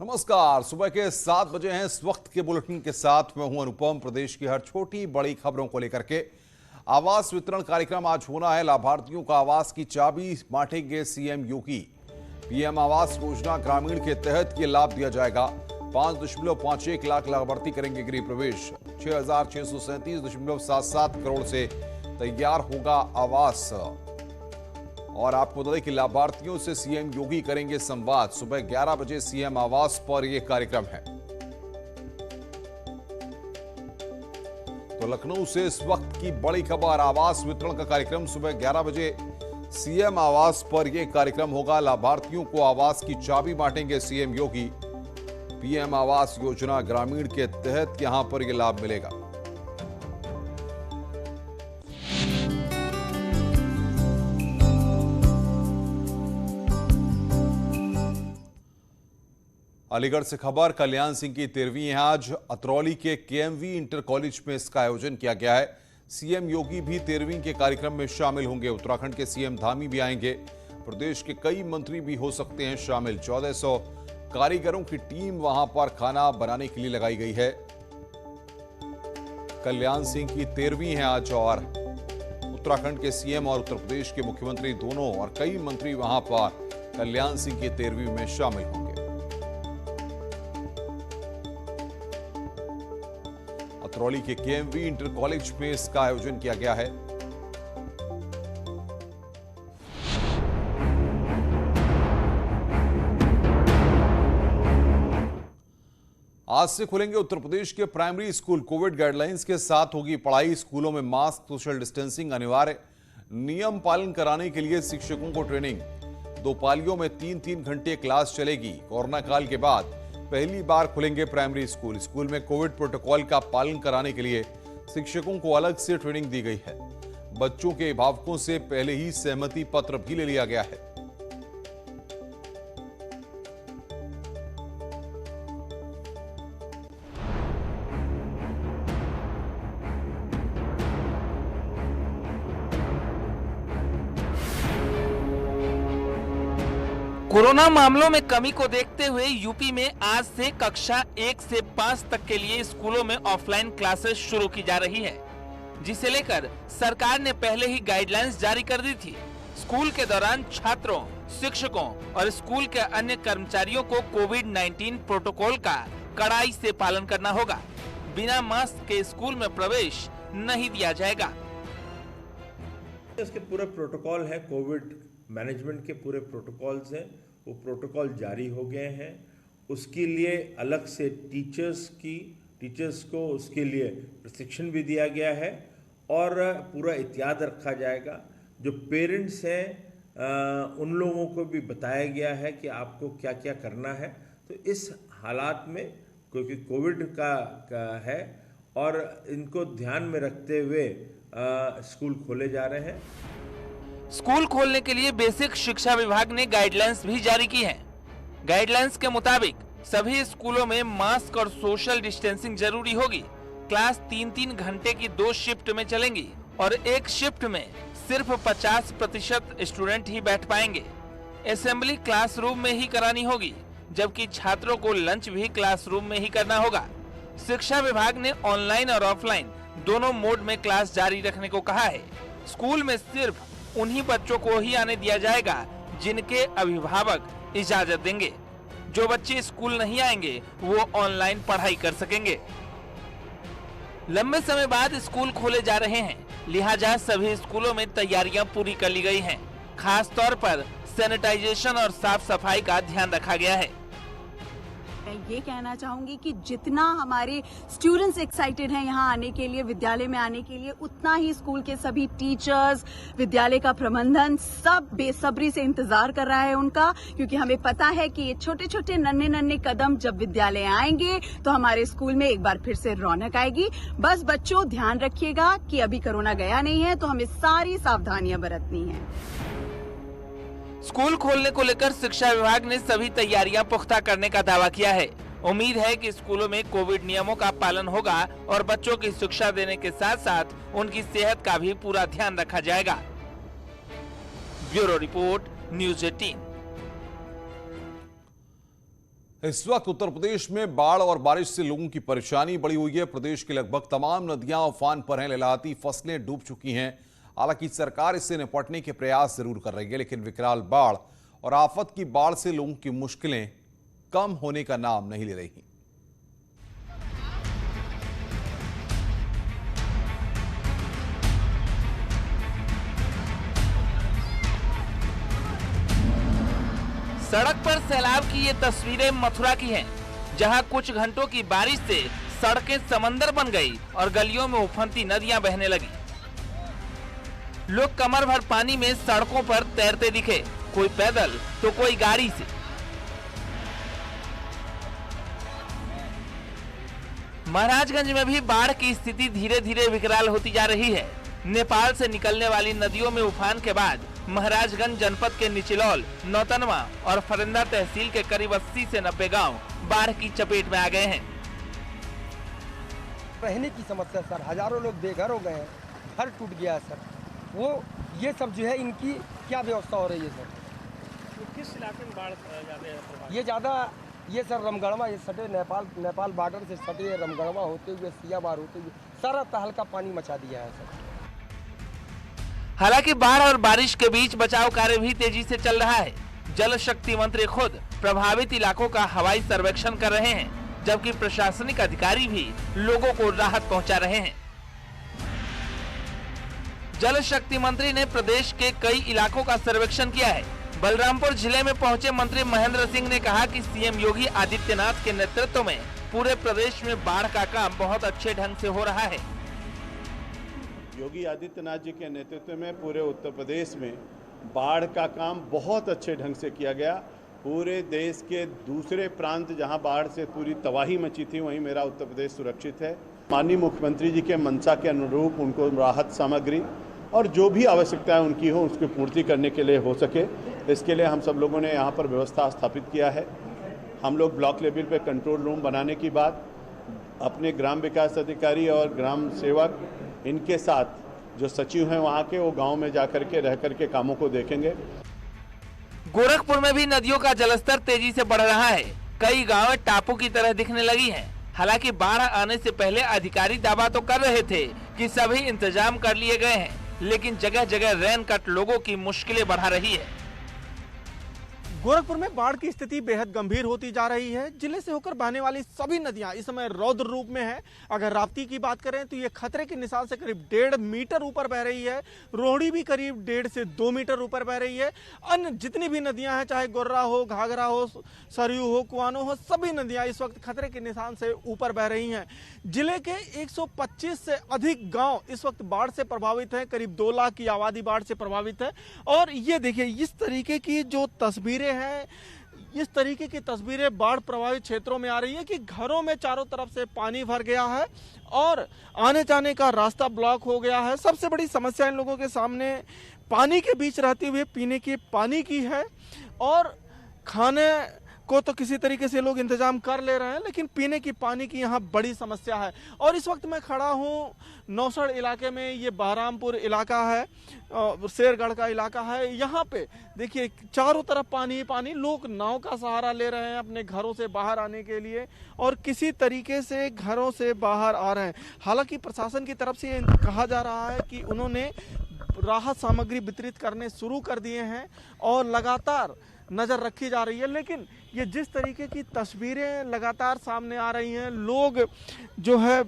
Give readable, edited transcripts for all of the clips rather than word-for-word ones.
नमस्कार। सुबह के 7 बजे हैं। इस वक्त के बुलेटिन के साथ मैं हूं अनुपम। प्रदेश की हर छोटी बड़ी खबरों को लेकर के आवास वितरण कार्यक्रम आज होना है। लाभार्थियों का आवास की चाबी बांटेंगे सीएम योगी। पीएम आवास योजना ग्रामीण के तहत ये लाभ दिया जाएगा। 5.51 लाख लाभार्थी करेंगे गृह प्रवेश। 6,637.77 करोड़ से तैयार होगा आवास। और आपको बता दें कि लाभार्थियों से सीएम योगी करेंगे संवाद। सुबह 11 बजे सीएम आवास पर यह कार्यक्रम है। तो लखनऊ से इस वक्त की बड़ी खबर, आवास वितरण का कार्यक्रम सुबह 11 बजे सीएम आवास पर यह कार्यक्रम होगा। लाभार्थियों को आवास की चाबी बांटेंगे सीएम योगी। पीएम आवास योजना ग्रामीण के तहत यहां पर यह लाभ मिलेगा। अलीगढ़ से खबर, कल्याण सिंह की 13वीं है आज। अतरौली के केएमवी इंटर कॉलेज में इसका आयोजन किया गया है। सीएम योगी भी 13वीं के कार्यक्रम में शामिल होंगे। उत्तराखंड के सीएम धामी भी आएंगे। प्रदेश के कई मंत्री भी हो सकते हैं शामिल। 1400 कारीगरों की टीम वहां पर खाना बनाने के लिए लगाई गई है। कल्याण सिंह की 13वीं है आज और उत्तराखंड के सीएम और उत्तर प्रदेश के मुख्यमंत्री दोनों और कई मंत्री वहां पर कल्याण सिंह की 13वीं में शामिल होंगे। अतरौली के केएमवी इंटर कॉलेज में इसका आयोजन किया गया है। आज से खुलेंगे उत्तर प्रदेश के प्राइमरी स्कूल। कोविड गाइडलाइंस के साथ होगी पढ़ाई। स्कूलों में मास्क, सोशल डिस्टेंसिंग अनिवार्य। नियम पालन कराने के लिए शिक्षकों को ट्रेनिंग। 2 पालियों में 3-3 घंटे क्लास चलेगी। कोरोना काल के बाद पहली बार खुलेंगे प्राइमरी स्कूल। स्कूल में कोविड प्रोटोकॉल का पालन कराने के लिए शिक्षकों को अलग से ट्रेनिंग दी गई है। बच्चों के अभिभावकों से पहले ही सहमति पत्र भी ले लिया गया है। कोरोना मामलों में कमी को देखते हुए यूपी में आज से कक्षा 1 से 5 तक के लिए स्कूलों में ऑफलाइन क्लासेस शुरू की जा रही है, जिसे लेकर सरकार ने पहले ही गाइडलाइंस जारी कर दी थी। स्कूल के दौरान छात्रों, शिक्षकों और स्कूल के अन्य कर्मचारियों को कोविड-19 प्रोटोकॉल का कड़ाई से पालन करना होगा। बिना मास्क के स्कूल में प्रवेश नहीं दिया जाएगा। इसके पूरे प्रोटोकॉल है, कोविड मैनेजमेंट के पूरे प्रोटोकॉल्स हैं, वो प्रोटोकॉल जारी हो गए हैं। उसके लिए अलग से टीचर्स को उसके लिए प्रशिक्षण भी दिया गया है और पूरा एहतियात रखा जाएगा। जो पेरेंट्स हैं उन लोगों को भी बताया गया है कि आपको क्या क्या करना है। तो इस हालात में क्योंकि कोविड का है और इनको ध्यान में रखते हुए स्कूल खोले जा रहे हैं। स्कूल खोलने के लिए बेसिक शिक्षा विभाग ने गाइडलाइंस भी जारी की है। गाइडलाइंस के मुताबिक सभी स्कूलों में मास्क और सोशल डिस्टेंसिंग जरूरी होगी। क्लास 3-3 घंटे की 2 शिफ्ट में चलेंगी और एक शिफ्ट में सिर्फ 50% स्टूडेंट ही बैठ पाएंगे। असेंबली क्लासरूम में ही करानी होगी, जबकि छात्रों को लंच भी क्लासरूम में ही करना होगा। शिक्षा विभाग ने ऑनलाइन और ऑफलाइन दोनों मोड में क्लास जारी रखने को कहा है। स्कूल में सिर्फ उन्हीं बच्चों को ही आने दिया जाएगा जिनके अभिभावक इजाजत देंगे। जो बच्चे स्कूल नहीं आएंगे वो ऑनलाइन पढ़ाई कर सकेंगे। लंबे समय बाद स्कूल खोले जा रहे हैं, लिहाजा सभी स्कूलों में तैयारियां पूरी कर ली गई हैं। खास तौर पर सैनिटाइजेशन और साफ सफाई का ध्यान रखा गया है। मैं ये कहना चाहूंगी कि जितना हमारे स्टूडेंट्स एक्साइटेड हैं यहाँ आने के लिए, विद्यालय में आने के लिए, उतना ही स्कूल के सभी टीचर्स, विद्यालय का प्रबंधन सब बेसब्री से इंतजार कर रहा है उनका, क्योंकि हमें पता है कि ये छोटे छोटे नन्हे कदम जब विद्यालय आएंगे तो हमारे स्कूल में एक बार फिर से रौनक आएगी। बस बच्चों ध्यान रखिएगा कि अभी कोरोना गया नहीं है, तो हमें सारी सावधानियां बरतनी है। स्कूल खोलने को लेकर शिक्षा विभाग ने सभी तैयारियां पुख्ता करने का दावा किया है। उम्मीद है कि स्कूलों में कोविड नियमों का पालन होगा और बच्चों की शिक्षा देने के साथ साथ उनकी सेहत का भी पूरा ध्यान रखा जाएगा। Bureau report, news 18। इस वक्त उत्तर प्रदेश में बाढ़ और बारिश से लोगों की परेशानी बढ़ी हुई है। प्रदेश की लगभग तमाम नदियां उफान पर हैं, लहलहाती फसलें डूब चुकी हैं। हालांकि सरकार इससे निपटने के प्रयास जरूर कर रही है, लेकिन विकराल बाढ़ और आफत की बाढ़ से लोगों की मुश्किलें कम होने का नाम नहीं ले रही। सड़क पर सैलाब की ये तस्वीरें मथुरा की हैं, जहां कुछ घंटों की बारिश से सड़कें समंदर बन गई और गलियों में उफनती नदियां बहने लगी। लोग कमर भर पानी में सड़कों पर तैरते दिखे, कोई पैदल तो कोई गाड़ी से। महाराजगंज में भी बाढ़ की स्थिति धीरे धीरे विकराल होती जा रही है। नेपाल से निकलने वाली नदियों में उफान के बाद महाराजगंज जनपद के निचिलौल, नौतनवा और फरिंदा तहसील के करीब 80 से 90 गांव बाढ़ की चपेट में आ गए हैं। रहने की समस्या सर, हजारों लोग बेघर हो गए हैं, घर टूट गया है सर। वो ये सब जो है इनकी क्या व्यवस्था हो रही है सर? तो किस इलाके में बाढ़ ज़्यादा? ये ज़्यादा ये सर रमगढ़वा, ये सटे नेपाल बॉर्डर से सटे रमगढ़वा होते हुए सियाबार होते हुए सारा तहलका पानी मचा दिया है सर। हालांकि बाढ़ और बारिश के बीच बचाव कार्य भी तेजी से चल रहा है। जल शक्ति मंत्री खुद प्रभावित इलाकों का हवाई सर्वेक्षण कर रहे हैं, जबकि प्रशासनिक अधिकारी भी लोगों को राहत पहुंचा रहे हैं। जल शक्ति मंत्री ने प्रदेश के कई इलाकों का सर्वेक्षण किया है। बलरामपुर जिले में पहुंचे मंत्री महेंद्र सिंह ने कहा कि सीएम योगी आदित्यनाथ के नेतृत्व में पूरे प्रदेश में बाढ़ का काम बहुत अच्छे ढंग से हो रहा है। योगी आदित्यनाथ जी के नेतृत्व में पूरे उत्तर प्रदेश में बाढ़ का काम बहुत अच्छे ढंग से किया गया। पूरे देश के दूसरे प्रांत जहां बाढ़ से पूरी तबाही मची थी, वहीं मेरा उत्तर प्रदेश सुरक्षित है। माननीय मुख्यमंत्री जी के मंशा के अनुरूप उनको राहत सामग्री और जो भी आवश्यकताएं उनकी हो उसकी पूर्ति करने के लिए हो सके, इसके लिए हम सब लोगों ने यहाँ पर व्यवस्था स्थापित किया है। हम लोग ब्लॉक लेवल पे कंट्रोल रूम बनाने की बात अपने ग्राम विकास अधिकारी और ग्राम सेवक इनके साथ जो सचिव हैं वहाँ के, वो गांव में जाकर के रह करके कामों को देखेंगे। गोरखपुर में भी नदियों का जलस्तर तेजी से बढ़ रहा है। कई गांवें टापू की तरह दिखने लगी हैं। हालांकि बाढ़ आने से पहले अधिकारी दावा तो कर रहे थे कि सभी इंतजाम कर लिए गए हैं, लेकिन जगह जगह रेन कट लोगों की मुश्किलें बढ़ा रही है। गोरखपुर में बाढ़ की स्थिति बेहद गंभीर होती जा रही है। जिले से होकर बहने वाली सभी नदियां इस समय रौद्र रूप में है। अगर राप्ती की बात करें तो ये खतरे के निशान से करीब 1.5 मीटर ऊपर बह रही है। रोहड़ी भी करीब 1.5 से 2 मीटर ऊपर बह रही है। अन्य जितनी भी नदियां हैं, चाहे गोर्रा हो, घाघरा हो, सरयू हो, कुआनो हो, सभी नदियां इस वक्त खतरे के निशान से ऊपर बह रही हैं। जिले के 125 से अधिक गाँव इस वक्त बाढ़ से प्रभावित है। करीब 2 लाख की आबादी बाढ़ से प्रभावित है। और ये देखिए इस तरीके की जो तस्वीरें हैं, इस तरीके की तस्वीरें बाढ़ प्रभावित क्षेत्रों में आ रही है कि घरों में चारों तरफ से पानी भर गया है और आने जाने का रास्ता ब्लॉक हो गया है। सबसे बड़ी समस्या इन लोगों के सामने पानी के बीच रहते हुए पीने के पानी की है। और खाने को तो किसी तरीके से लोग इंतजाम कर ले रहे हैं, लेकिन पीने की पानी की यहाँ बड़ी समस्या है। और इस वक्त मैं खड़ा हूँ नौसड़ इलाके में। ये बहरामपुर इलाका है, शेरगढ़ का इलाका है। यहाँ पे देखिए चारों तरफ पानी ही पानी। लोग नाव का सहारा ले रहे हैं अपने घरों से बाहर आने के लिए और किसी तरीके से घरों से बाहर आ रहे हैं। हालांकि प्रशासन की तरफ से कहा जा रहा है कि उन्होंने राहत सामग्री वितरित करने शुरू कर दिए हैं और लगातार नज़र रखी जा रही है। लेकिन ये जिस तरीके की तस्वीरें लगातार सामने आ रही हैं, लोग जो है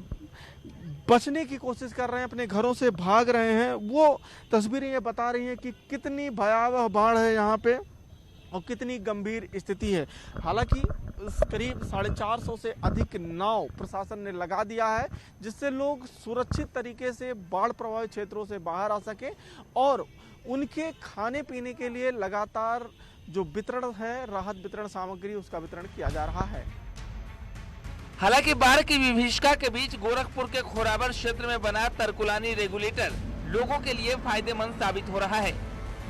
बचने की कोशिश कर रहे हैं, अपने घरों से भाग रहे हैं, वो तस्वीरें ये बता रही हैं कि कितनी भयावह बाढ़ है यहाँ पे और कितनी गंभीर स्थिति है। हालांकि करीब 450 से अधिक नाव प्रशासन ने लगा दिया है, जिससे लोग सुरक्षित तरीके से बाढ़ प्रभावित क्षेत्रों से बाहर आ सके और उनके खाने पीने के लिए लगातार जो वितरण है, राहत वितरण सामग्री, उसका वितरण किया जा रहा है। हालांकि बाढ़ की विभीषिका के बीच गोरखपुर के खोरावर क्षेत्र में बना तरकुलानी रेगुलेटर लोगों के लिए फायदेमंद साबित हो रहा है।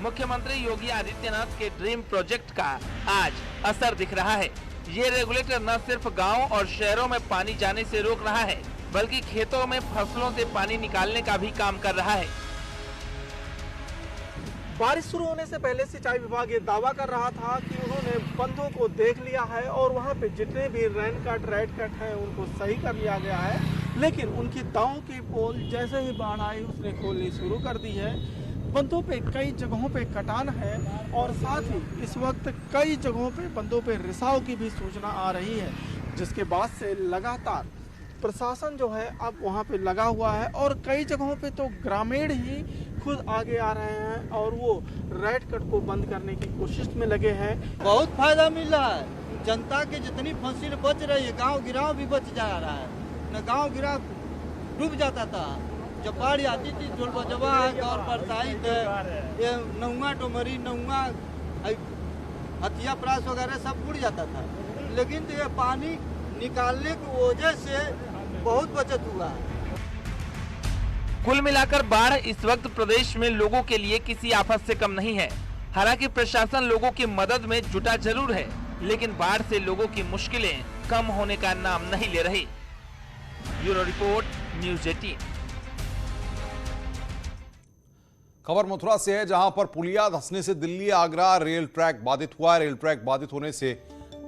मुख्यमंत्री योगी आदित्यनाथ के ड्रीम प्रोजेक्ट का आज असर दिख रहा है। ये रेगुलेटर न सिर्फ गाँव और शहरों में पानी जाने से रोक रहा है, बल्कि खेतों में फसलों से पानी निकालने का भी काम कर रहा है। बारिश शुरू होने से पहले सिंचाई विभाग ये दावा कर रहा था कि उन्होंने बंधों को देख लिया है और वहां पे जितने भी रेन कट रेड कट है उनको सही कर लिया गया है, लेकिन उनकी दावों की पोल जैसे ही बाढ़ आई उसने खोलनी शुरू कर दी है। बंधों पे कई जगहों पे कटान है और साथ ही इस वक्त कई जगहों पे बंधों पे रिसाव की भी सूचना आ रही है, जिसके बाद से लगातार प्रशासन जो है अब वहाँ पे लगा हुआ है और कई जगहों पे तो ग्रामीण ही खुद आगे आ रहे हैं और वो रेड कट को बंद करने की कोशिश में लगे हैं। बहुत फायदा मिल रहा है, जनता की जितनी फसल बच रही है, गांव गिराव भी बच जा रहा है, न गांव गिराव डूब जाता था। जब बाढ़ आती थी झोलबजवा और बरसाइत ये नौवा डोमरी नौवा हथिया प्रास वगैरह सब उड़ जाता था, लेकिन तो ये पानी निकालने की वजह से बहुत बचत हुआ है। कुल मिलाकर बाढ़ इस वक्त प्रदेश में लोगों के लिए किसी आफत से कम नहीं है। हालांकि प्रशासन लोगों की मदद में जुटा जरूर है, लेकिन बाढ़ से लोगों की मुश्किलें कम होने का नाम नहीं ले रही। Bureau report, news 18। खबर मथुरा से है, जहां पर पुलिया धंसने से दिल्ली आगरा रेल ट्रैक बाधित हुआ है। रेल ट्रैक बाधित होने से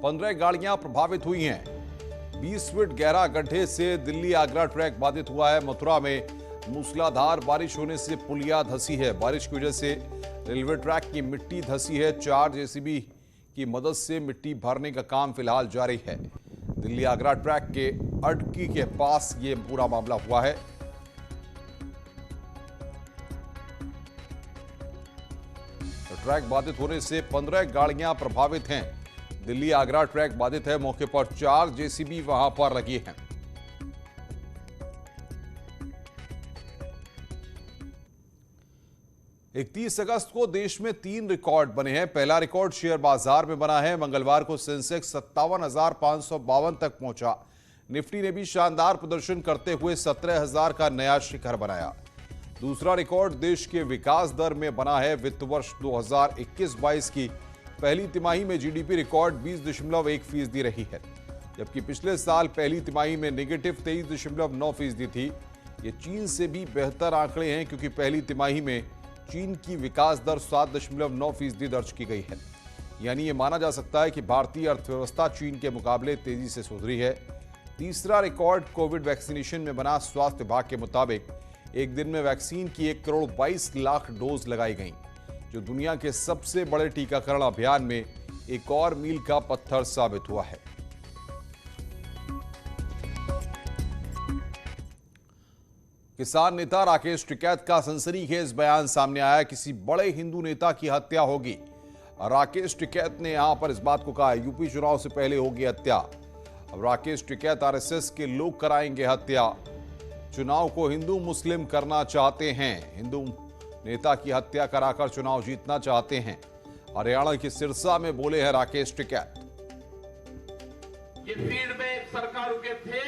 15 गाड़ियां प्रभावित हुई हैं। 20 फीट गहरा गड्ढे से दिल्ली आगरा ट्रैक बाधित हुआ है। मथुरा में मूसलाधार बारिश होने से पुलिया धंसी है। बारिश की वजह से रेलवे ट्रैक की मिट्टी धंसी है। 4 जेसीबी की मदद से मिट्टी भरने का काम फिलहाल जारी है। दिल्ली आगरा ट्रैक के अडकी के पास ये पूरा मामला हुआ है। ट्रैक बाधित होने से 15 गाड़ियां प्रभावित हैं। दिल्ली आगरा ट्रैक बाधित है। मौके पर 4 जेसीबी वहां पर लगी हैं। इकतीस अगस्त को देश में 3 रिकॉर्ड बने हैं। पहला रिकॉर्ड शेयर बाजार में बना है। मंगलवार को सेंसेक्स 57,552 तक पहुंचा। निफ्टी ने भी शानदार प्रदर्शन करते हुए 17,000 का नया शिखर बनाया। दूसरा रिकॉर्ड देश के विकास दर में बना है। वित्त वर्ष 2021-22 की पहली तिमाही में जीडीपी रिकॉर्ड 20.1% रही है, जबकि पिछले साल पहली तिमाही में नेगेटिव 23.9% थी। ये चीन से भी बेहतर आंकड़े हैं, क्योंकि पहली तिमाही में चीन की विकास दर 7.9% दर्ज की गई है। यानी ये माना जा सकता है कि भारतीय अर्थव्यवस्था चीन के मुकाबले तेजी से सुधरी है। तीसरा रिकॉर्ड कोविड वैक्सीनेशन में बना। स्वास्थ्य विभाग के मुताबिक एक दिन में वैक्सीन की 1,22,00,000 डोज लगाई गई, जो दुनिया के सबसे बड़े टीकाकरण अभियान में एक और मील का पत्थर साबित हुआ है। किसान नेता राकेश टिकैत का सनसनीखेज बयान सामने आया। किसी बड़े हिंदू नेता की हत्या होगी। राकेश टिकैत ने यहां पर इस बात को कहा, यूपी चुनाव से पहले होगी हत्या। अब राकेश टिकैत आरएसएस के लोग कराएंगे हत्या। चुनाव को हिंदू मुस्लिम करना चाहते हैं। हिंदू नेता की हत्या कराकर चुनाव जीतना चाहते हैं। हरियाणा के सिरसा में बोले हैं राकेश टिकैत। ये फीडबैक सरकार के थे।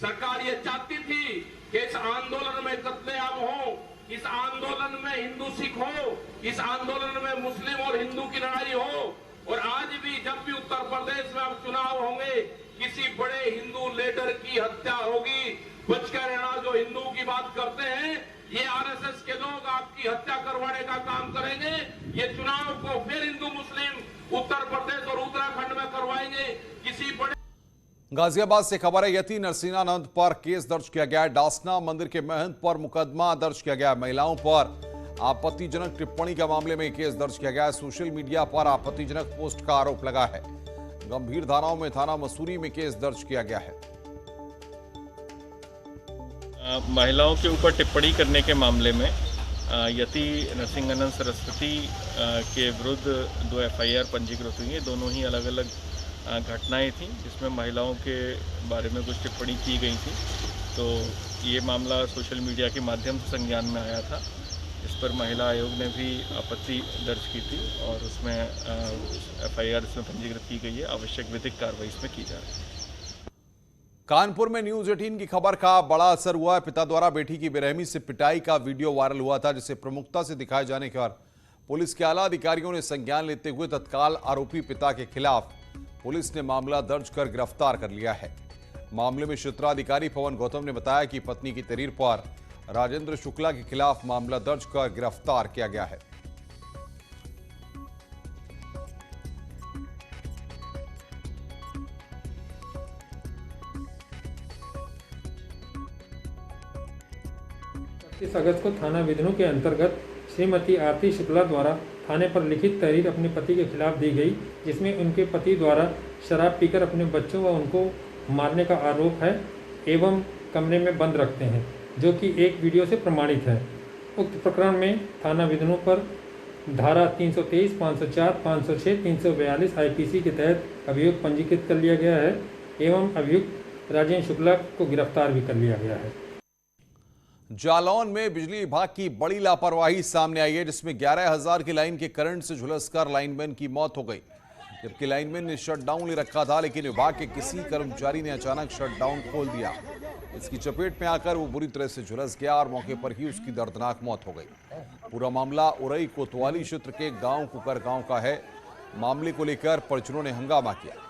सरकार ये चाहती थी कि इस आंदोलन में कत्लेआम हो, इस आंदोलन में हिंदू सिख हो, इस आंदोलन में मुस्लिम और हिंदू की लड़ाई हो। और आज भी जब भी उत्तर प्रदेश में अब चुनाव होंगे, किसी बड़े हिंदू लीडर की हत्या होगी। बचकर रहना, जो हिंदू की बात करते हैं, ये आरएसएस के लोग आपकी हत्या करवाने का काम करेंगे। ये चुनाव को फिर हिंदू मुस्लिम उत्तर प्रदेश और उत्तराखंड में करवाएंगे। किसी बड़े गाजियाबाद से खबर है, यति नरसिंहानंद पर केस दर्ज किया गया है। डासना मंदिर के महंत पर मुकदमा दर्ज किया गया। महिलाओं पर आपत्तिजनक टिप्पणी के मामले में केस दर्ज किया गया है। सोशल मीडिया पर आपत्तिजनक पोस्ट का आरोप लगा है। गंभीर धाराओं में थाना मसूरी में केस दर्ज किया गया है। महिलाओं के ऊपर टिप्पणी करने के मामले में यति नरसिंहानंद सरस्वती के विरुद्ध 2 FIR पंजीकृत हुई हैं। दोनों ही अलग अलग घटनाएं थीं, जिसमें महिलाओं के बारे में कुछ टिप्पणी की गई थी। तो ये मामला सोशल मीडिया के माध्यम से संज्ञान में आया था। इस पर महिला आयोग ने भी आपत्ति दर्ज की थी और उसमें FIR इसमें पंजीकृत की गई है। आवश्यक विधिक कार्रवाई इसमें की जा रही है। कानपुर में न्यूज़ 18 की खबर का बड़ा असर हुआ है। पिता द्वारा बेटी की बेरहमी से पिटाई का वीडियो वायरल हुआ था, जिसे प्रमुखता से दिखाए जाने के बाद पुलिस के आला अधिकारियों ने संज्ञान लेते हुए तत्काल आरोपी पिता के खिलाफ पुलिस ने मामला दर्ज कर गिरफ्तार कर लिया है। मामले में क्षेत्राधिकारी पवन गौतम ने बताया कि पत्नी की तहरीर पर राजेंद्र शुक्ला के खिलाफ मामला दर्ज कर गिरफ्तार किया गया है। इस अगस्त को थाना विधनों के अंतर्गत श्रीमती आरती शुक्ला द्वारा थाने पर लिखित तहरीर अपने पति के खिलाफ दी गई, जिसमें उनके पति द्वारा शराब पीकर अपने बच्चों व उनको मारने का आरोप है एवं कमरे में बंद रखते हैं, जो कि एक वीडियो से प्रमाणित है। उक्त प्रकरण में थाना विधनों पर धारा 323, 504, 506, 342 आईपीसी के तहत अभियोग पंजीकृत कर लिया गया है एवं अभियुक्त राजेंद्र शुक्ला को गिरफ्तार भी कर लिया गया है। जालौन में बिजली विभाग की बड़ी लापरवाही सामने आई है, जिसमें 11,000 की लाइन के करंट से झुलसकर लाइनमैन की मौत हो गई। जबकि लाइनमैन ने शटडाउन ले रखा था, लेकिन विभाग के किसी कर्मचारी ने अचानक शटडाउन खोल दिया। इसकी चपेट में आकर वो बुरी तरह से झुलस गया और मौके पर ही उसकी दर्दनाक मौत हो गई। पूरा मामला उरई कोतवाली क्षेत्र के गांव कुकर गांव का है। मामले को लेकर परिजनों ने हंगामा किया।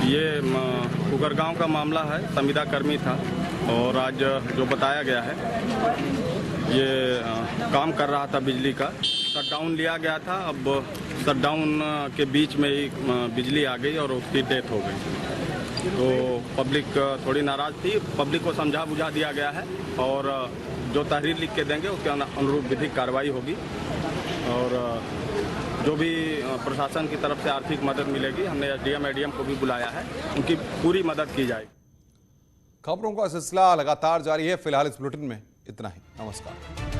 ये कुकर गांव का मामला है। संविदा कर्मी था और आज जो बताया गया है, ये काम कर रहा था बिजली का, शटडाउन लिया गया था। अब शटडाउन के बीच में ही बिजली आ गई और उसकी डेथ हो गई। तो पब्लिक थोड़ी नाराज़ थी। पब्लिक को समझा बुझा दिया गया है और जो तहरीर लिख के देंगे उसके अनुरूप विधिक कार्रवाई होगी। और जो भी प्रशासन की तरफ से आर्थिक मदद मिलेगी, हमने एसडीएम एडीएम को भी बुलाया है, उनकी पूरी मदद की जाएगी। खबरों का सिलसिला लगातार जारी है। फिलहाल इस बुलेटिन में इतना ही। नमस्कार।